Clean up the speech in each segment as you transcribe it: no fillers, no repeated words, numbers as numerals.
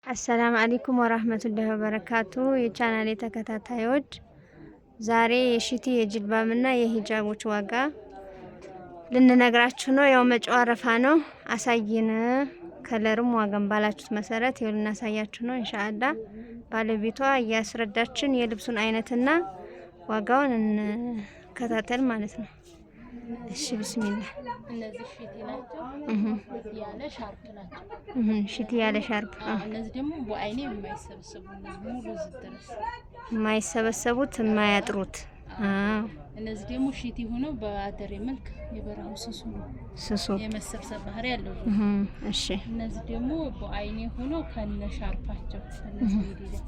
አሰላሙ አለይኩም ወራህመቱላሂ ወበረካቱ የቻናሌ ተከታታዮች ዛሬ የሺቲ የጅልባብና የሂጃቦች ዋጋ ልንነግራችሁ ነው። ያው መጪው አረፋ ነው። አሳይነ ከለርም ዋጋም ባላችሁት መሰረት ይኸው ልናሳያችሁ ነው ኢንሻአላህ። ባለቤቷ እያስረዳችን የልብሱን አይነትና ዋጋውን እንከታተል ማለት ነው። እሺ ቢስሚላህ። እነዚህ ሺቲ ናቸው። ያለ ሻርፕ ናቸው። ሺቲ ያለ ሻርፕ። እነዚህ ደግሞ በአይኔ የማይሰበሰቡ ሙሉ ዝድረስ የማይሰበሰቡት የማያጥሩት። እነዚህ ደግሞ ሺቲ ሆነው በአደሬ መልክ የበራው ስሱ የመሰብሰብ ባህሪ ያለው። እሺ እነዚህ ደግሞ በአይኔ ሆነው ከነ ሻርፓቸው እነዚህ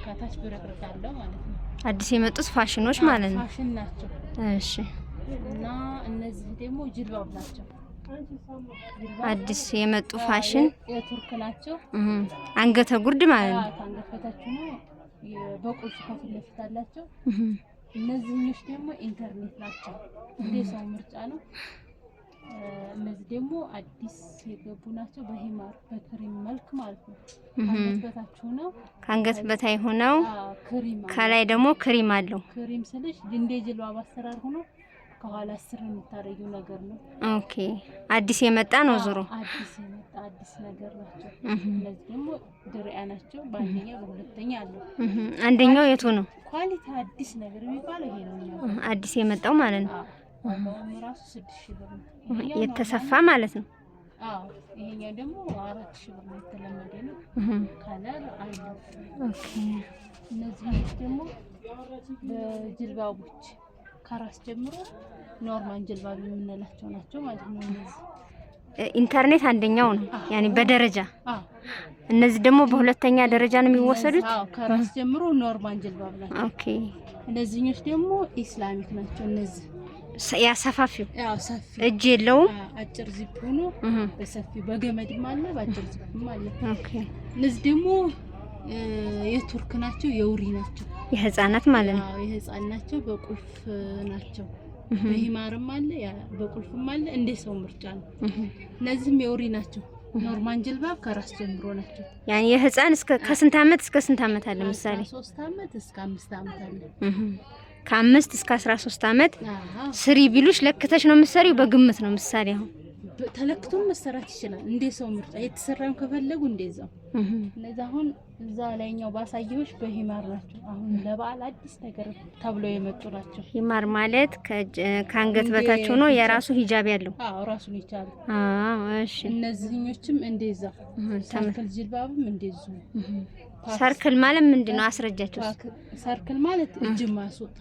ከታች ብረቅርቅ አለው ማለት ነው። አዲስ የመጡት ፋሽኖች ማለት ነው። ፋሽን ናቸው። እሺ እና እነዚህ ደግሞ ጅልባብ ናቸው። አዲስ የመጡ ፋሽን የቱርክ ናቸው። አንገተ ጉርድ ማለት ነው። አንገት በታች ነው። በቁልፍ ከፊት ለፊት አላቸው። እነዚህኞች ደግሞ ኢንተርኔት ናቸው። እንደ ሰው ምርጫ ነው። እነዚህ ደግሞ አዲስ የገቡ ናቸው። በሂማር በክሪም መልክ ማለት ነው። ከአንገት በታይ ሆነው ከላይ ደግሞ ክሪም አለው። ክሪም ስልሽ እንደ ጅልባብ አሰራር ሆኖ ከኋላ ስር የምታረጊው ነገር ነው። ኦኬ አዲስ የመጣ ነው። ዞሮ አዲስ ነገር ናቸው። እነዚህ ደግሞ ድሪያ ናቸው። በአንደኛ በሁለተኛ አለው። አንደኛው የቱ ነው? ኳሊቲ አዲስ ነገር የሚባለው ይሄ ነው። አዲስ የመጣው ማለት ነው። ራሱ 6000 ብር ነው የተሰፋ ማለት ነው። ይሄኛው ደግሞ 4000 ብር ነው። የተለመደ ነው። ከለር አለው። ኦኬ እነዚህ ደግሞ በጅልባቦች ከራስ ጀምሮ ኖርማል ጅልባብ የምንላቸው ናቸው ማለት ነው። እነዚህ ኢንተርኔት አንደኛው ነው ያኒ በደረጃ። እነዚህ ደግሞ በሁለተኛ ደረጃ ነው የሚወሰዱት። ከራስ ጀምሮ ኖርማል ጅልባብ ናቸው። ኦኬ እነዚህኞች ደግሞ ኢስላሚክ ናቸው። እነዚህ ያሰፋፊው ሰፊ እጅ የለውም። አጭር ዚፕ ሆኖ በሰፊ በገመድም አለ በአጭር ዚፕም አለ። ኦኬ እነዚህ ደግሞ የቱርክ ናቸው። የውሪ ናቸው። የህፃናት ማለት ነው። የህፃን ናቸው። በቁልፍ ናቸው። በሂማርም አለ በቁልፍም አለ። እንደ ሰው ምርጫ ነው። እነዚህም የውሪ ናቸው። ኖርማል ጅልባብ ከራስ ጀምሮ ናቸው። ያኒ የህፃን እስከ ከስንት አመት እስከ ስንት አመት አለ? ምሳሌ 3 አመት እስከ 5 አመት አለ። ከ5 እስከ 13 አመት ስሪ ቢሉሽ ለክተሽ ነው የምትሰሪው? በግምት ነው ምሳሌ? አሁን ተለክቶም መሰራት ይችላል። እንደ ሰው ምርጫ የተሰራም ከፈለጉ እንደዛው። እነዛ አሁን እዛ ላይኛው ባሳየሁሽ በሂማር ናቸው። አሁን ለበዓል አዲስ ነገር ተብሎ የመጡ ናቸው። ሂማር ማለት ከአንገት በታች ሆኖ የራሱ ሂጃብ ያለው። ራሱን ይቻላል። እሺ እነዚህኞችም እንደዛው። ሰርክል ጅልባብም እንደዛው። ሰርክል ማለት ምንድነው? አስረጃቸው። ሰርክል ማለት እጅ ማስወጣ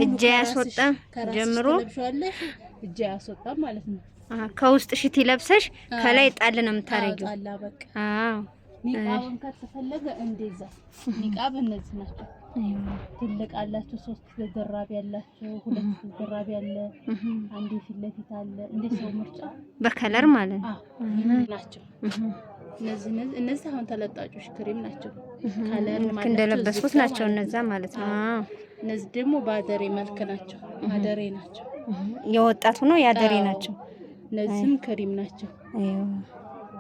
እጅ ያስወጣ ጀምሮ እጅ ያስወጣ ማለት ነው። ከውስጥ ሽቲ ለብሰሽ ከላይ ጣል ነው የምታረጊው። ጣላ በቃ። ኒቃብን ከተፈለገ እንደዛ ኒቃብ እነዚህ ናቸው። ትልቅ አላቸው። 3 ተደራቢ ያላቸው፣ 2 ተደራቢ ያለ፣ አንዴ ፊት ለፊት አለ። እንደ ሰው ምርጫ በከለር ማለት ነው ናቸው። እነዚህ አሁን ተለጣጮች ክሬም ናቸው። ከለር ማለት እንደለበስኩት ናቸው እነዛ ማለት ነው። እነዚህ ደግሞ ባደሬ መልክ ናቸው። አደሬ ናቸው። የወጣቱ ነው ያደሬ ናቸው። እነዚህም ክሪም ናቸው።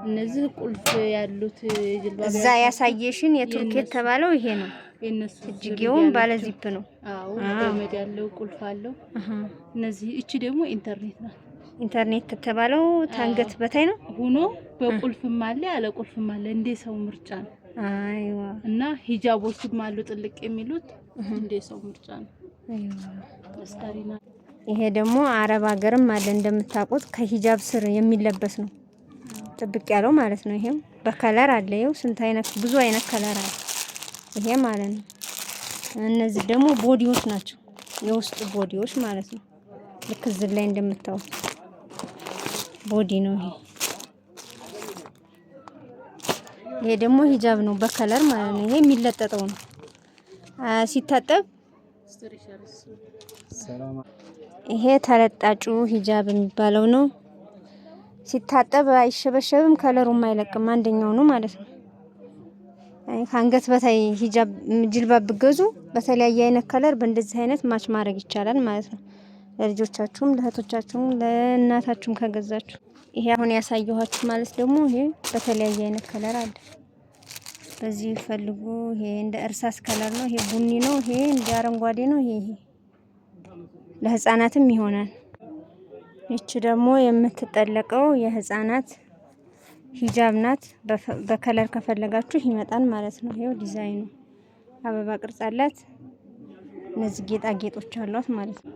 እነዚህ ቁልፍ ያሉት ጅልባብ እዛ ያሳየሽን የቱርክ የተባለው ይሄ ነው። የነሱ እጅጌውም ባለ ዚፕ ነው። ገመድ ያለው ቁልፍ አለው። እነዚህ እቺ ደግሞ ኢንተርኔት ናት። ኢንተርኔት የተባለው ታንገት በታይ ነው ሆኖ በቁልፍም አለ ያለ ቁልፍም አለ። እንደ ሰው ምርጫ ነው። አይዋ እና ሂጃቦችም አሉ ጥልቅ የሚሉት እንደ ሰው ምርጫ ነው። መስታሪና ይሄ ደግሞ አረብ ሀገርም አለ እንደምታውቁት ከሂጃብ ስር የሚለበስ ነው። ጥብቅ ያለው ማለት ነው። ይሄም በከለር አለ። ይሄው ስንት አይነት ብዙ አይነት ከለር አለ ይሄ ማለት ነው። እነዚህ ደግሞ ቦዲዎች ናቸው። የውስጥ ቦዲዎች ማለት ነው። ልክ እዚህ ላይ እንደምታውቁት ቦዲ ነው ይሄ። ይሄ ደግሞ ሂጃብ ነው በከለር ማለት ነው። ይሄ የሚለጠጠው ነው ሲታጠብ። ይሄ ተለጣጩ ሂጃብ የሚባለው ነው። ሲታጠብ አይሸበሸብም፣ ከለሩም አይለቅም። አንደኛው ነው ማለት ነው። ከአንገት በታይ ሂጃብ ጅልባብ ብገዙ በተለያየ አይነት ከለር በእንደዚህ አይነት ማች ማድረግ ይቻላል ማለት ነው። ለልጆቻችሁም ለእህቶቻችሁም ለእናታችሁም ከገዛችሁ። ይሄ አሁን ያሳየኋችሁ ማለት ደግሞ ይሄ በተለያየ አይነት ከለር አለ። በዚህ ፈልጉ። ይሄ እንደ እርሳስ ከለር ነው። ይሄ ቡኒ ነው። ይሄ እንደ አረንጓዴ ነው። ይሄ ለህፃናትም ይሆናል። ይቺ ደግሞ የምትጠለቀው የህፃናት ሂጃብ ናት። በከለር ከፈለጋችሁ ይመጣል ማለት ነው። ይሄው ዲዛይኑ አበባ ቅርጽ አላት። እነዚህ ጌጣጌጦች አሏት ማለት ነው።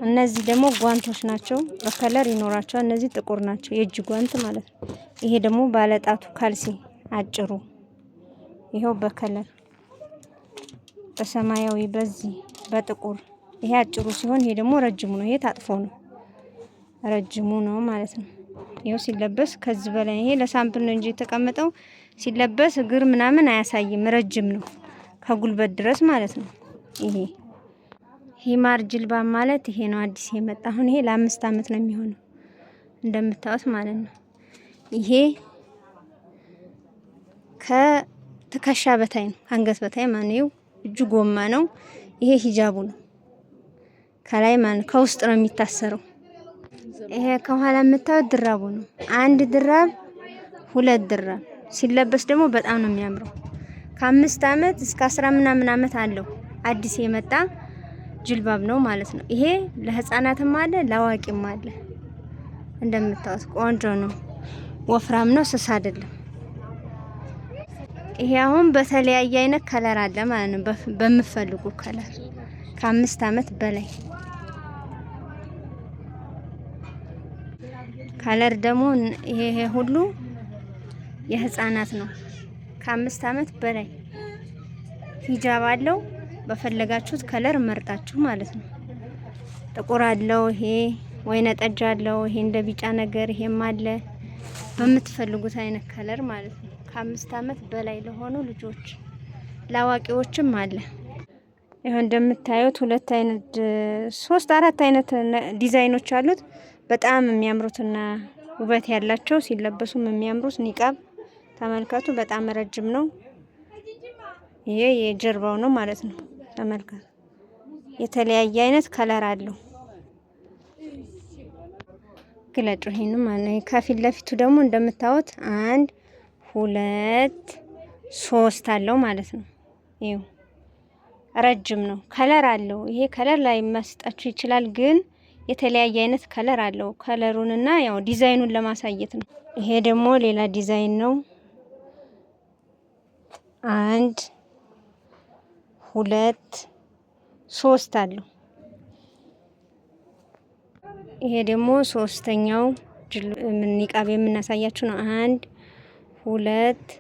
እነዚህ ደግሞ ጓንቶች ናቸው። በከለር ይኖራቸዋል። እነዚህ ጥቁር ናቸው፣ የእጅ ጓንት ማለት ነው። ይሄ ደግሞ ባለጣቱ ካልሲ አጭሩ፣ ይሄው በከለር በሰማያዊ በዚህ በጥቁር ይሄ አጭሩ ሲሆን፣ ይሄ ደግሞ ረጅሙ ነው። ይሄ ታጥፎ ነው፣ ረጅሙ ነው ማለት ነው። ይሄው ሲለበስ ከዚህ በላይ ይሄ ለሳምፕል ነው እንጂ የተቀመጠው ሲለበስ እግር ምናምን አያሳይም። ረጅም ነው ከጉልበት ድረስ ማለት ነው። ይሄ ሂማር ጅልባብ ማለት ይሄ ነው፣ አዲስ የመጣ አሁን። ይሄ ለ5 አመት ነው የሚሆነው እንደምታዩት ማለት ነው። ይሄ ከትከሻ በታይ ነው፣ አንገት በታይ ማለት ነው። እጁ ጎማ ነው። ይሄ ሂጃቡ ነው ከላይ ማለት ነው። ከውስጥ ነው የሚታሰረው። ይሄ ከኋላ የምታዩት ድራቡ ነው። አንድ ድራብ 2 ድራብ ሲለበስ ደግሞ በጣም ነው የሚያምረው። ከ5 አመት እስከ 10 ምናምን አመት አለው። አዲስ የመጣ ጅልባብ ነው ማለት ነው። ይሄ ለህፃናትም አለ ለአዋቂም አለ። እንደምታዩት ቆንጆ ነው። ወፍራም ነው፣ ስስ አይደለም። ይሄ አሁን በተለያየ አይነት ከለር አለ ማለት ነው። በምፈልጉ ከለር ከ5 አመት በላይ ከለር ደግሞ ይሄ ሁሉ የህፃናት ነው። ከ5 አመት በላይ ሂጃብ አለው። በፈለጋችሁት ከለር መርጣችሁ ማለት ነው። ጥቁር አለው፣ ይሄ ወይነ ጠጅ አለው፣ ይሄ እንደ ቢጫ ነገር ይሄም አለ። በምትፈልጉት አይነት ከለር ማለት ነው። ከ5 አመት በላይ ለሆኑ ልጆች ለአዋቂዎችም አለ። ይሄው እንደምታዩት 2 አይነት 3 4 አይነት ዲዛይኖች አሉት። በጣም የሚያምሩትና ውበት ያላቸው ሲለበሱም የሚያምሩት ኒቃብ ተመልከቱ። በጣም ረጅም ነው። ይሄ የጀርባው ነው ማለት ነው። ተመልከቱ። የተለያየ አይነት ከለር አለው። ግለጩ ይሄንን ማለት ነው። ከፊት ለፊቱ ደግሞ እንደምታዩት 1 2 3 አለው ማለት ነው። ይሄው ረጅም ነው። ከለር አለው። ይሄ ከለር ላይ መስጣችሁ ይችላል፣ ግን የተለያየ አይነት ከለር አለው። ከለሩንና ያው ዲዛይኑን ለማሳየት ነው። ይሄ ደግሞ ሌላ ዲዛይን ነው። 1 2 3 አለው። ይሄ ደግሞ 3ኛው ኒቃብ የምናሳያችሁ ነው። 1 2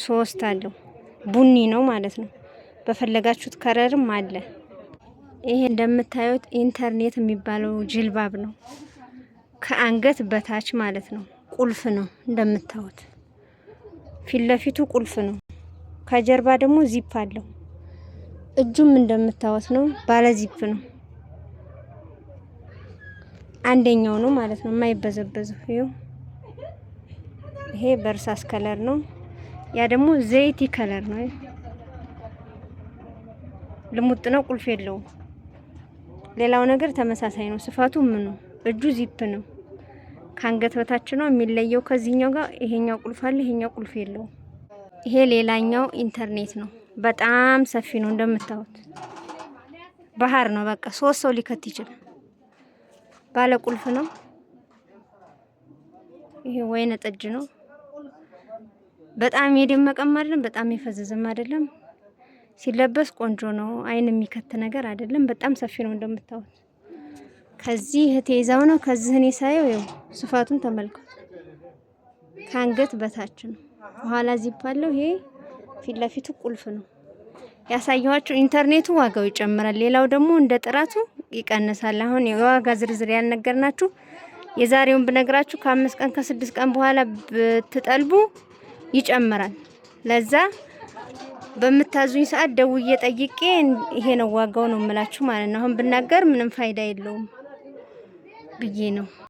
3 አለው። ቡኒ ነው ማለት ነው። በፈለጋችሁት ከለርም አለ። ይሄ እንደምታዩት ኢንተርኔት የሚባለው ጅልባብ ነው። ከአንገት በታች ማለት ነው። ቁልፍ ነው እንደምታዩት። ፊት ለፊቱ ቁልፍ ነው። ከጀርባ ደግሞ ዚፕ አለው። እጁም እንደምታዩት ነው፣ ባለ ዚፕ ነው። አንደኛው ነው ማለት ነው የማይበዘበዘው። ይሄ በእርሳስ ከለር ነው። ያ ደግሞ ዘይቲ ከለር ነው። ልሙጥ ነው፣ ቁልፍ የለውም። ሌላው ነገር ተመሳሳይ ነው። ስፋቱ ምኑ እጁ ዚፕ ነው። ከአንገት በታች ነው የሚለየው ከዚህኛው ጋር። ይሄኛው ቁልፍ አለ፣ ይሄኛው ቁልፍ የለውም። ይሄ ሌላኛው ኢንተርኔት ነው። በጣም ሰፊ ነው እንደምታዩት። ባህር ነው በቃ 3 ሰው ሊከት ይችላል። ባለ ቁልፍ ነው። ይሄ ወይነ ጠጅ ነው። በጣም የደመቀም አይደለም፣ በጣም የፈዘዘም አይደለም። ሲለበስ ቆንጆ ነው። አይን የሚከት ነገር አይደለም። በጣም ሰፊ ነው እንደምታዩት። ከዚህ እህቴ ይዛው ነው። ከዚህ እኔ ሳየው ይኸው ስፋቱን ተመልከቱ። ከአንገት በታች ነው። በኋላ ዚፕ አለው። ይሄ ፊት ለፊቱ ቁልፍ ነው። ያሳየኋችሁ ኢንተርኔቱ ዋጋው ይጨምራል። ሌላው ደግሞ እንደ ጥራቱ ይቀንሳል። አሁን የዋጋ ዝርዝር ያልነገርናችሁ የዛሬውን ብነግራችሁ ከ5 ቀን ከ6 ቀን በኋላ ብትጠልቡ ይጨምራል። ለዛ በምታዙኝ ሰዓት ደውዬ ጠይቄ ይሄ ነው ዋጋው ነው የምላችሁ ማለት ነው። አሁን ብናገር ምንም ፋይዳ የለውም ብዬ ነው።